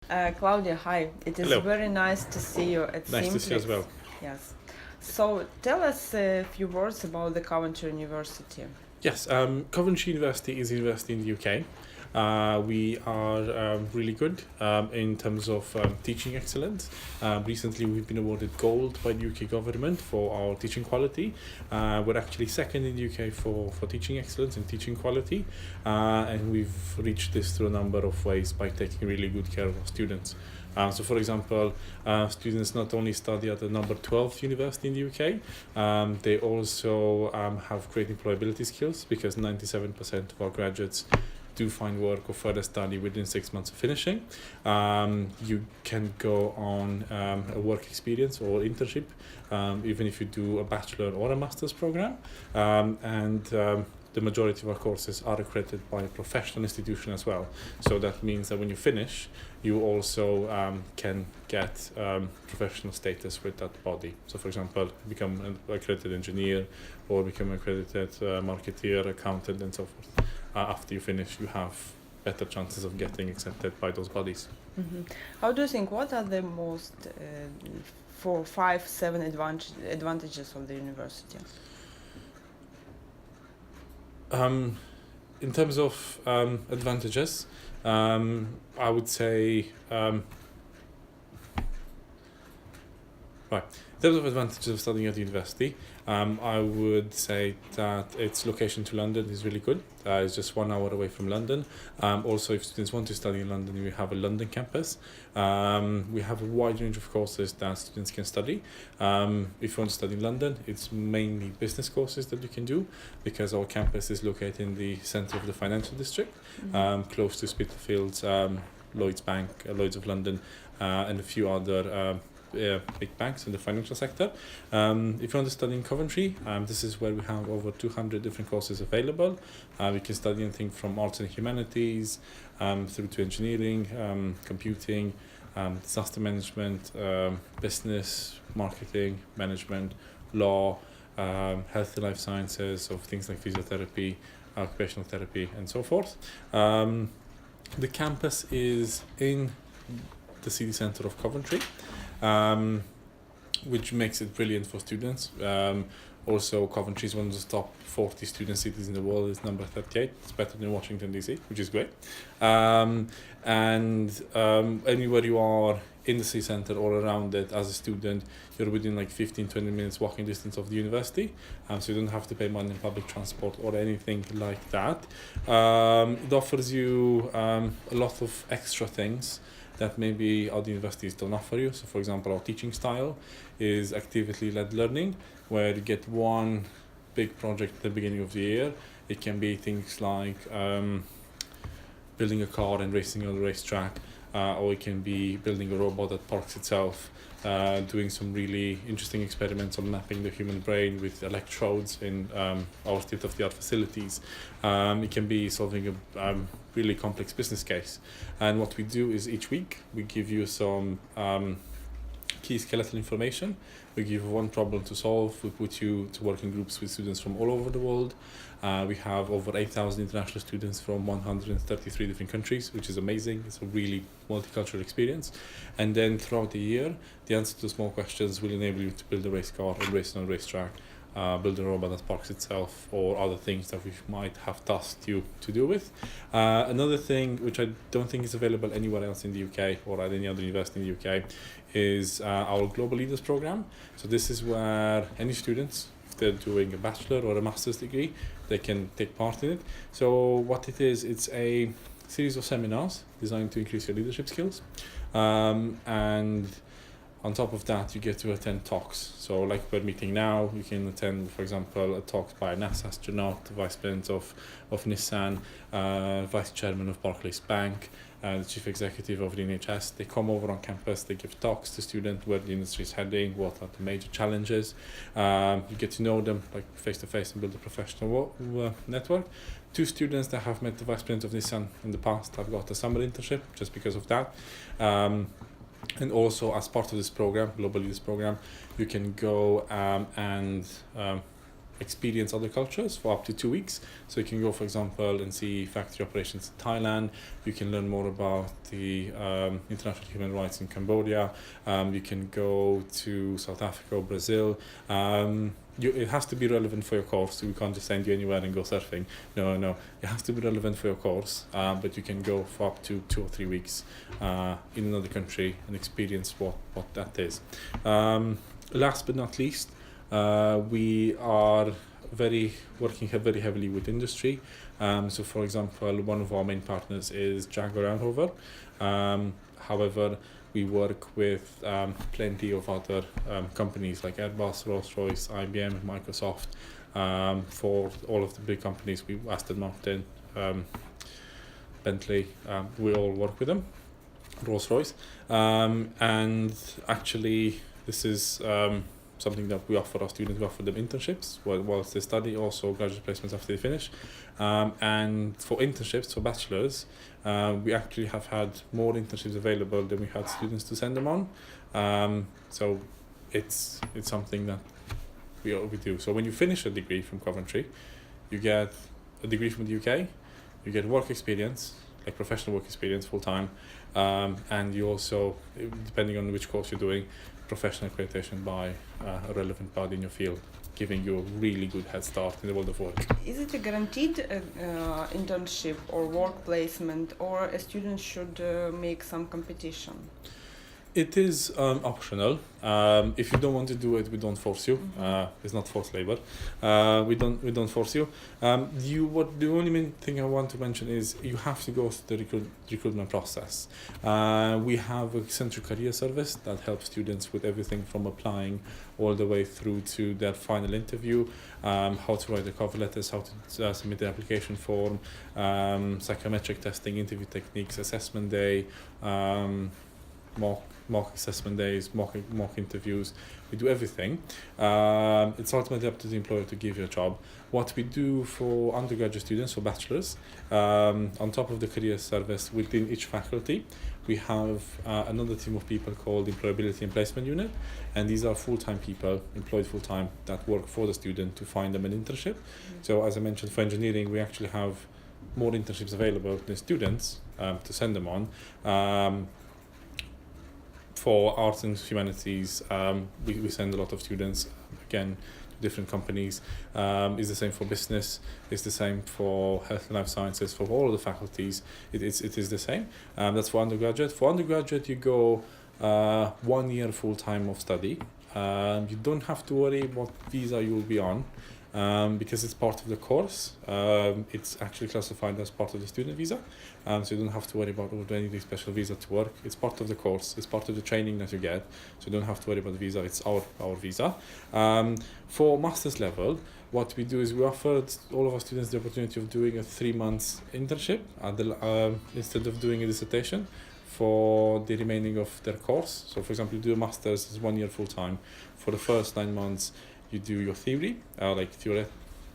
Claudia, hi. It is Hello. very nice to see you at Nice to see you as SIMPLEX. well. Yes. So tell us a few words about the Coventry University. Yes, Coventry University is a university in the UK. We are really good in terms of teaching excellence. Recently, we've been awarded gold by the UK government for our teaching quality. We're actually second in the UK for teaching excellence and teaching quality. And we've reached this through a number of ways by taking really good care of our students. So, for example, students not only study at the number 12th university in the UK, they also have great employability skills because 97% of our graduates do find work or further study within 6 months of finishing. You can go on a work experience or internship, even if you do a bachelor or a master's program. The majority of our courses are accredited by a professional institution as well. So that means that when you finish, you also can get professional status with that body. So, for example, become an accredited engineer or become an accredited marketeer, accountant, and so forth. After you finish, you have better chances of getting accepted by those bodies. Mm-hmm. How do you think, what are the most 7 advantages of the university? In terms of advantages, I would say, in terms of advantages of studying at university, I would say that its location to London is really good. It's just 1 hour away from London. Also, if students want to study in London, we have a London campus. We have a wide range of courses that students can study. If you want to study in London, it's mainly business courses that you can do because our campus is located in the centre of the financial district, close to Spitalfields, Lloyds Bank, Lloyds of London, and a few other big banks in the financial sector. If you want to study in Coventry, this is where we have over 200 different courses available. You can study anything from arts and humanities through to engineering, computing, disaster management, business, marketing, management, law, health and life sciences, so things like physiotherapy, occupational therapy, and so forth. The campus is in the city centre of Coventry, which makes it brilliant for students. Also, Coventry is one of the top 40 student cities in the world. It's number 38. It's better than Washington, D.C., which is great. Anywhere you are in the city centre or around it as a student, you're within like 15-20 minutes walking distance of the university. So you don't have to pay money in public transport or anything like that. It offers you a lot of extra things that maybe other universities don't offer you. So, for example, our teaching style is activity-led learning, where you get one big project at the beginning of the year. It can be things like building a car and racing on the racetrack, or it can be building a robot that parks itself, doing some really interesting experiments on mapping the human brain with electrodes in our state-of-the-art facilities. It can be solving a really complex business case. And what we do is each week we give you some key skeletal information. We give you one problem to solve. We put you to work in groups with students from all over the world. We have over 8,000 international students from 133 different countries, which is amazing. It's a really multicultural experience. And then throughout the year, the answer to small questions will enable you to build a race car and race on a racetrack, build a robot that parks itself, or other things that we might have tasked you to do with. Another thing which I don't think is available anywhere else in the UK or at any other university in the UK is our Global Leaders Program. So this is where any students, if they're doing a bachelor or a master's degree, they can take part in it. So what it is, it's a series of seminars designed to increase your leadership skills. And on top of that, you get to attend talks. So like we're meeting now, you can attend, for example, a talk by a NASA astronaut, vice president of Nissan, vice chairman of Barclays Bank, the chief executive of the NHS. They come over on campus, they give talks to students where the industry is heading, what are the major challenges. You get to know them like face to face and build a professional network. 2 students that have met the vice president of Nissan in the past have got a summer internship just because of that. And also, as part of this program, Global Leaders Program, you can go and experience other cultures for up to 2 weeks. So you can go, for example, and see factory operations in Thailand. You can learn more about the international human rights in Cambodia. You can go to South Africa or Brazil. It has to be relevant for your course. So we can't just send you anywhere and go surfing. No. It has to be relevant for your course. But you can go for up to 2 or 3 weeks in another country and experience what that is. Last but not least, we are working very heavily with industry. So, for example, one of our main partners is Jaguar Land Rover. However, we work with plenty of other companies like Airbus, Rolls-Royce, IBM, Microsoft. For all of the big companies, Aston Martin, Bentley, we all work with them. Rolls-Royce, and actually this is something that we offer our students. We offer them internships whilst they study, also graduate placements after they finish. And for internships, for bachelors, we actually have had more internships available than we had students to send them on. So it's something that we do. So when you finish a degree from Coventry, you get a degree from the UK, you get work experience, like professional work experience full-time, and you also, depending on which course you're doing, professional accreditation by a relevant body in your field, giving you a really good head start in the world of work. Is it a guaranteed internship or work placement, or a student should make some competition? It is optional. If you don't want to do it, we don't force you. It's not forced labor. We don't force you. The only main thing I want to mention is you have to go through the recruitment process. We have a central career service that helps students with everything from applying all the way through to their final interview, how to write the cover letters, how to submit the application form, psychometric testing, interview techniques, assessment day, mock assessment days, mock interviews. We do everything. It's ultimately up to the employer to give you a job. What we do for undergraduate students, for bachelors, on top of the career service within each faculty, we have another team of people called Employability and Placement Unit, and these are full-time people, employed full-time, that work for the student to find them an internship. So as I mentioned, for engineering, we actually have more internships available than students to send them on. For arts and humanities, we send a lot of students, again, to different companies. It's the same for business, it's the same for health and life sciences, for all of the faculties, it is the same. That's for undergraduate. For undergraduate, you go 1 year full-time of study. You don't have to worry what visa you will be on. Because it's part of the course, it's actually classified as part of the student visa, so you don't have to worry about any special visa to work. It's part of the course, it's part of the training that you get, so you don't have to worry about the visa, it's our visa. For master's level, what we do is we offer all of our students the opportunity of doing a 3 months internship instead of doing a dissertation for the remaining of their course. So for example, you do a master's, it's 1 year full-time. For the first 9 months, you do your theory,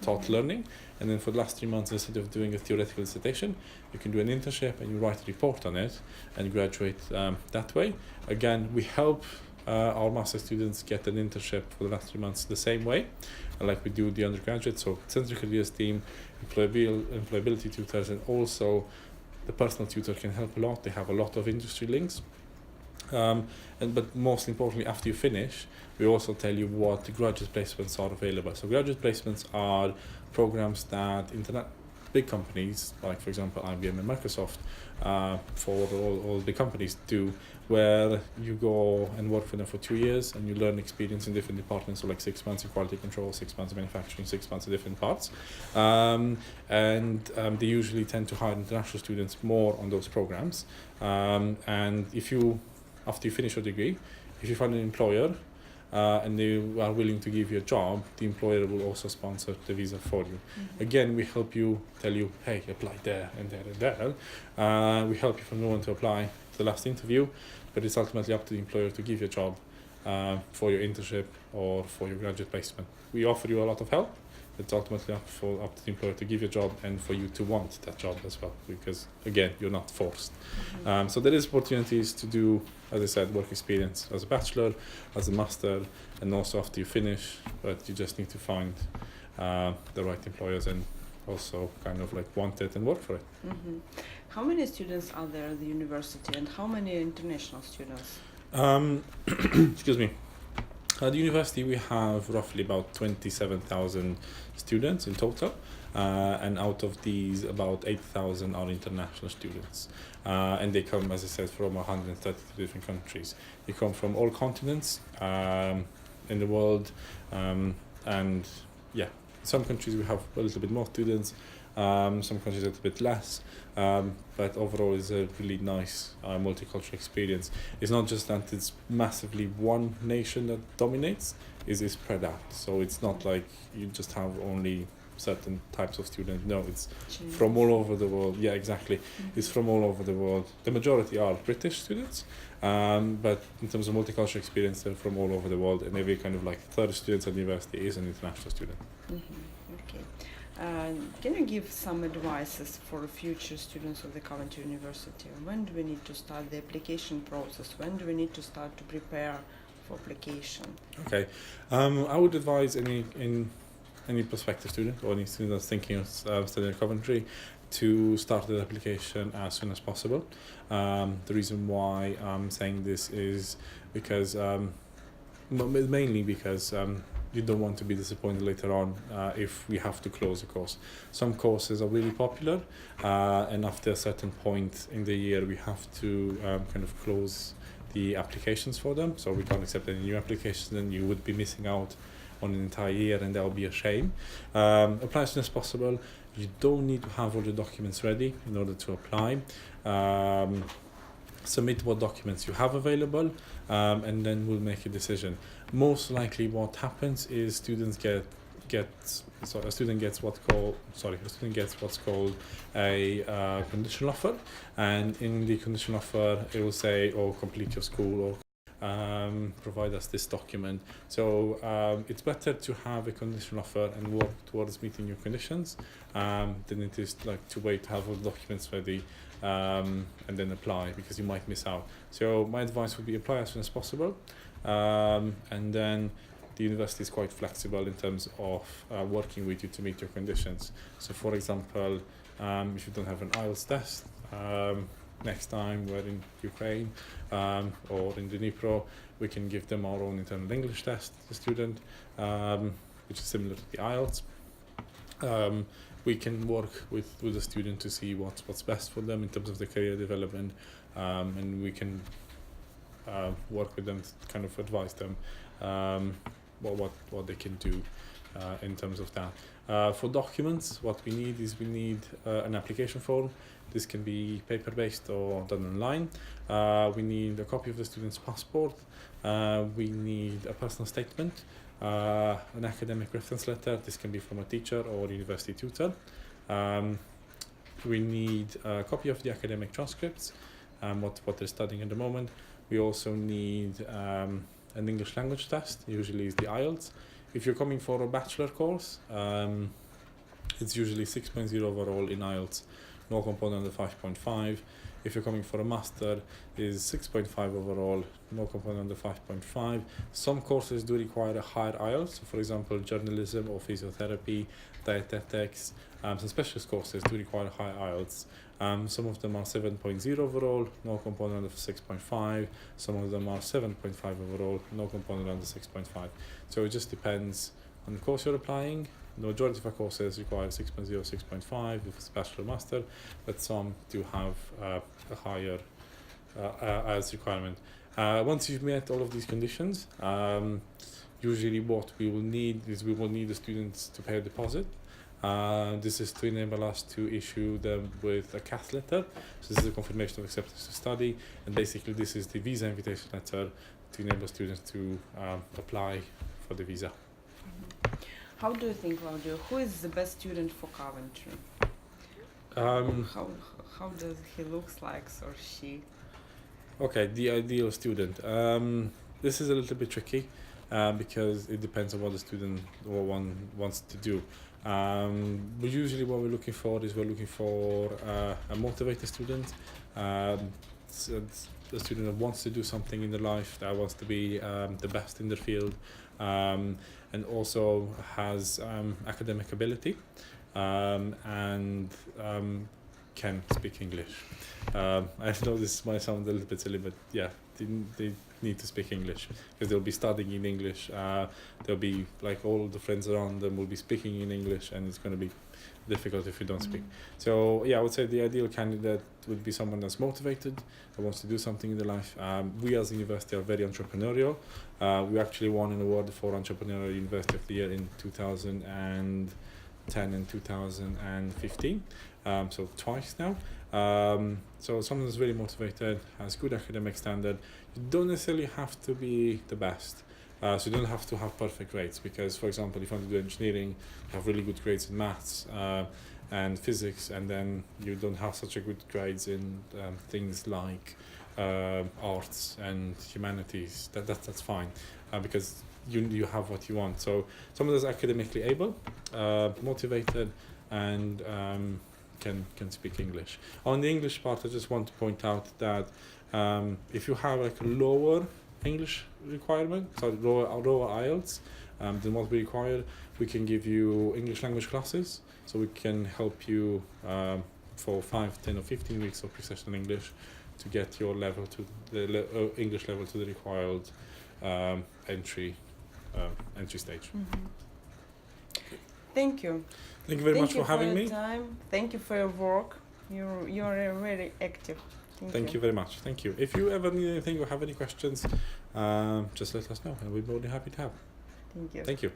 taught learning, and then for the last 3 months, instead of doing a theoretical dissertation, you can do an internship and you write a report on it and graduate that way. Again, we help our master students get an internship for the last 3 months the same way, like we do the undergraduate. So central careers team, employability tutors, and also the personal tutor can help a lot. They have a lot of industry links. But most importantly, after you finish, we also tell you what graduate placements are available. So graduate placements are programs that big companies, like for example IBM and Microsoft, for all big companies do, where you go and work for them for 2 years and you learn experience in different departments, so like 6 months in quality control, 6 months in manufacturing, 6 months in different parts. They usually tend to hire international students more on those programs. And after you finish your degree, if you find an employer and they are willing to give you a job, the employer will also sponsor the visa for you. Again, we help you, tell you, hey, apply there and there and there. We help you from the moment to apply to the last interview, but it's ultimately up to the employer to give you a job for your internship or for your graduate placement. We offer you a lot of help. It's ultimately up to the employer to give you a job and for you to want that job as well, because again, you're not forced. So there is opportunities to do, as I said, work experience as a bachelor, as a master, and also after you finish, but you just need to find the right employers and also kind of like want it and work for it. Mm-hmm. How many students are there at the university and how many international students? Excuse me. At the university, we have roughly about 27,000 students in total, and out of these, about 8,000 are international students. And they come, as I said, from 130 different countries. They come from all continents in the world, and yeah, some countries we have a little bit more students, some countries a little bit less, but overall it's a really nice multicultural experience. It's not just that it's massively one nation that dominates, it's spread out. So it's not like you just have only certain types of students. No, it's from all over the world. Yeah, exactly. Mm-hmm. It's from all over the world. The majority are British students, but in terms of multicultural experience, they're from all over the world, and every kind of like third student at the university is an international student. Mm-hmm. Okay. Can you give some advices for future students of the Coventry University? When do we need to start the application process? When do we need to start to prepare for application? Okay, I would advise any prospective student or any student that's thinking of studying at Coventry to start the application as soon as possible. The reason why I'm saying this is because mainly because you don't want to be disappointed later on if we have to close a course. Some courses are really popular, and after a certain point in the year we have to kind of close the applications for them, so we can't accept any new applications, then you would be missing out on an entire year, and that would be a shame. Apply as soon as possible. You don't need to have all the documents ready in order to apply. Submit what documents you have available, and then we'll make a decision. Most likely what happens is a student gets what's called a conditional offer, and in the conditional offer it will say, complete your school, or provide us this document. So it's better to have a conditional offer and work towards meeting your conditions than it is like to wait to have all the documents ready and then apply, because you might miss out. So my advice would be apply as soon as possible, and then the university is quite flexible in terms of working with you to meet your conditions. So for example, if you don't have an IELTS test, next time we're in Ukraine or in Dnipro, we can give them our own internal English test, the student, which is similar to the IELTS. We can work with the student to see what's best for them in terms of their career development, and we can work with them to kind of advise them what they can do in terms of that. For documents, what we need is an application form. This can be paper-based or done online. We need a copy of the student's passport. We need a personal statement, an academic reference letter. This can be from a teacher or university tutor. We need a copy of the academic transcripts, what they're studying at the moment. We also need an English language test, usually is the IELTS. If you're coming for a bachelor course, it's usually 6.0 overall in IELTS, no component under 5.5. If you're coming for a master, is 6.5 overall, no component under 5.5. Some courses do require a higher IELTS, so for example, journalism or physiotherapy, dietetics, some specialist courses do require a high IELTS. Some of them are 7.0 overall, no component under 6.5. Some of them are 7.5 overall, no component under 6.5. So it just depends on the course you're applying. The majority of our courses require 6.0, 6.5 if it's bachelor or master, but some do have a higher IELTS requirement. Once you've met all of these conditions, usually what we will need is the students to pay a deposit. This is to enable us to issue them with a CAS letter. So this is a confirmation of acceptance to study, and basically this is the visa invitation letter to enable students to apply for the visa. How do you think, Claudio, who is the best student for Coventry? How does he looks like, or she? Okay, the ideal student. This is a little bit tricky because it depends on what the student or one wants to do. But usually what we're looking for a motivated student, a student that wants to do something in their life, that wants to be the best in their field, and also has academic ability and can speak English. I know this might sound a little bit silly, but yeah, they need to speak English because they'll be studying in English. They'll be like all the friends around them will be speaking in English, and it's going to be difficult if you don't speak. So yeah, I would say the ideal candidate would be someone that's motivated, that wants to do something in their life. We as a university are very entrepreneurial. We actually won an award for Entrepreneurial University of the Year in 2010 and 2015. So twice now. So someone that's very motivated, has good academic standard. You don't necessarily have to be the best. So you don't have to have perfect grades because, for example, if you want to do engineering, you have really good grades in maths and physics, and then you don't have such a good grades in things like arts and humanities. That's fine because you have what you want. So someone that's academically able, motivated, and can speak English. On the English part, I just want to point out that if you have like a lower English requirement, lower IELTS than what we require, we can give you English language classes. So we can help you for 5, 10 or 15 weeks of pre-sessional English to get your level to the English level to the required entry stage. Thank you. Thank you very much for having me. Time. Thank you for your work. You're very active. Thank you very much. Thank you. If you ever need anything or have any questions, just let us know, and we'll be more than happy to help. Thank you. Thank you.